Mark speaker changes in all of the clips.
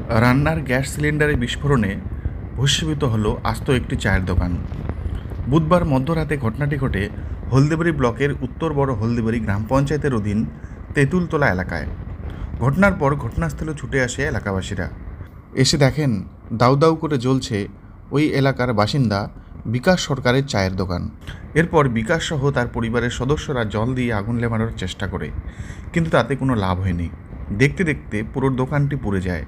Speaker 1: রান্নার গ্যাস সিলিন্ডারে বিস্ফোরণে ভস্মীভূত হলো আস্ত একটি চায়ের দোকান। বুধবার মধ্যরাতে ঘটনাটি ঘটে হলদেবাড়ি ব্লকের উত্তর বড় হলদেবাড়ি গ্রাম পঞ্চায়েতের অধীন তেঁতুলতলা এলাকায়। ঘটনার পর ঘটনাস্থলে ছুটে আসে এলাকাবাসীরা। এসে দেখেন দাউ দাউ করে জ্বলছে ওই এলাকার বাসিন্দা বিকাশ সরকারের চায়ের দোকান। এরপর বিকাশ সহ তার পরিবারের সদস্যরা জল দিয়ে আগুন নেভানোর চেষ্টা করে, কিন্তু তাতে কোনো লাভ হয়নি। দেখতে দেখতে পুরো দোকানটি পুড়ে যায়।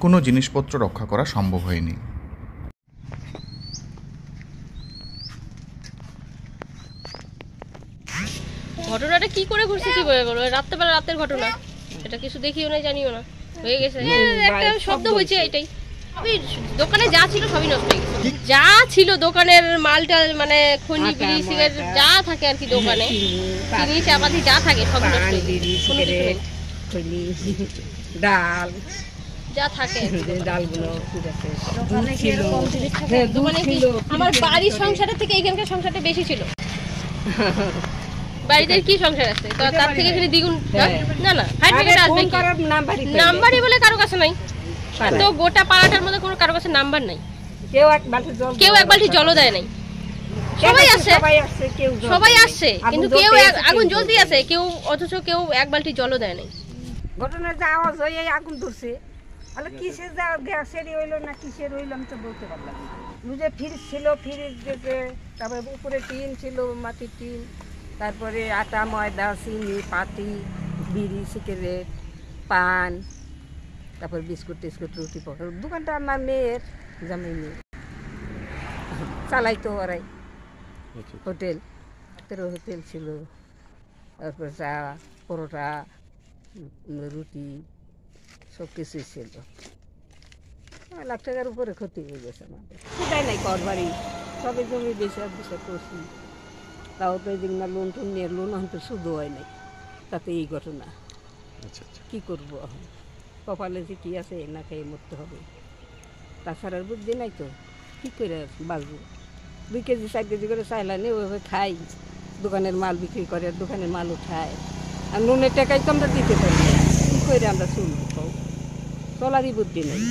Speaker 1: কোনো জিনিসপত্র রক্ষা করা সম্ভব হয়নি।
Speaker 2: ঘটনাটা কি করে ঘুরছে কি বলে বলো? রাত্রেবেলা রাতের ঘটনা, এটা কিছু দেখিও না জানিও না, হয়ে গেছে একটা শব্দ হয়েছে, এটাই। ওই দোকানে যা ছিল সবই নষ্ট হয়ে গেছে, যা ছিল দোকানের মালটা, মানে খনি বিড়ি সিগারেট যা থাকে আর কি, দোকানে চিনি চাপাতি যা থাকে সবই নষ্ট হয়ে গেছে।
Speaker 3: ডাল
Speaker 2: যা থাকে
Speaker 3: ডালগুলো
Speaker 2: দোকানে কি আমার বাড়ির সংসারের থেকে এখানকার সংসারটা বেশি ছিল। বাড়িতে কি সংসার আছে তো তার থেকে এখানে দ্বিগুণ। না না ফাইট ব্রিগেড আসবে কি? নাম্বারই বলে কারো কাছে নাই, তো গোটা পাড়াটার মধ্যে কোনো কারো কাছে নাম্বার নাই, কেউ এক বালতি জলও দেয় নাই। সবাই আসছে কিন্তু কেউ আগুন জ্বলতেই আছে, কেউ অথচ কেউ এক বালতি জলও দেয় নাই।
Speaker 3: ঘটনা যা আওয়াজ হয়ে আগুন ধরছে, তাহলে কিসের যা গ্যাসেরই হইলো না কিসের হইলো আমি তো বলতে পারলাম না। যে ফ্রিজ ছিল, ফ্রিজ যেতে, তারপরে উপরে টিন ছিল, মাটির টিন, তারপরে আটা ময়দা চিনি পাতি বিড়ি সিগারেট পান, তারপর বিস্কুট টিস্কুট রুটি পকড়। দোকানটা আমার মেয়ের জামাই মেয়ে চালাইতো ওরাই। হোটেল হোটেল ছিল, তারপর চা পরোটা রুটি সব কিছুই ছিল। 1 লাখ টাকার উপরে ক্ষতি হয়ে গেছে আমাদের। সেটাই নাই ঘর বাড়ি সবে জমি বেশি করছি, তাও তো এই না লোন টোন নিয়ে লোন এখন তো শুধু হয় নাই, তাতে এই ঘটনা। কি করবো এখন, কপালে যে কী আছে না খেয়ে মরতে হবে, তাছাড়া বুদ্ধি নাই তো কী করে বাঁচবো। 2 কেজি 4 কেজি করে চাইলা নিয়ে ওইভাবে খাই, দোকানের মাল বিক্রি করে, দোকানের মাল উঠায়, আর নুনের টাকাই তো আমরা দিতে পারি না, কী করে আমরা চলবো, চলারই বুদ্ধি নেই।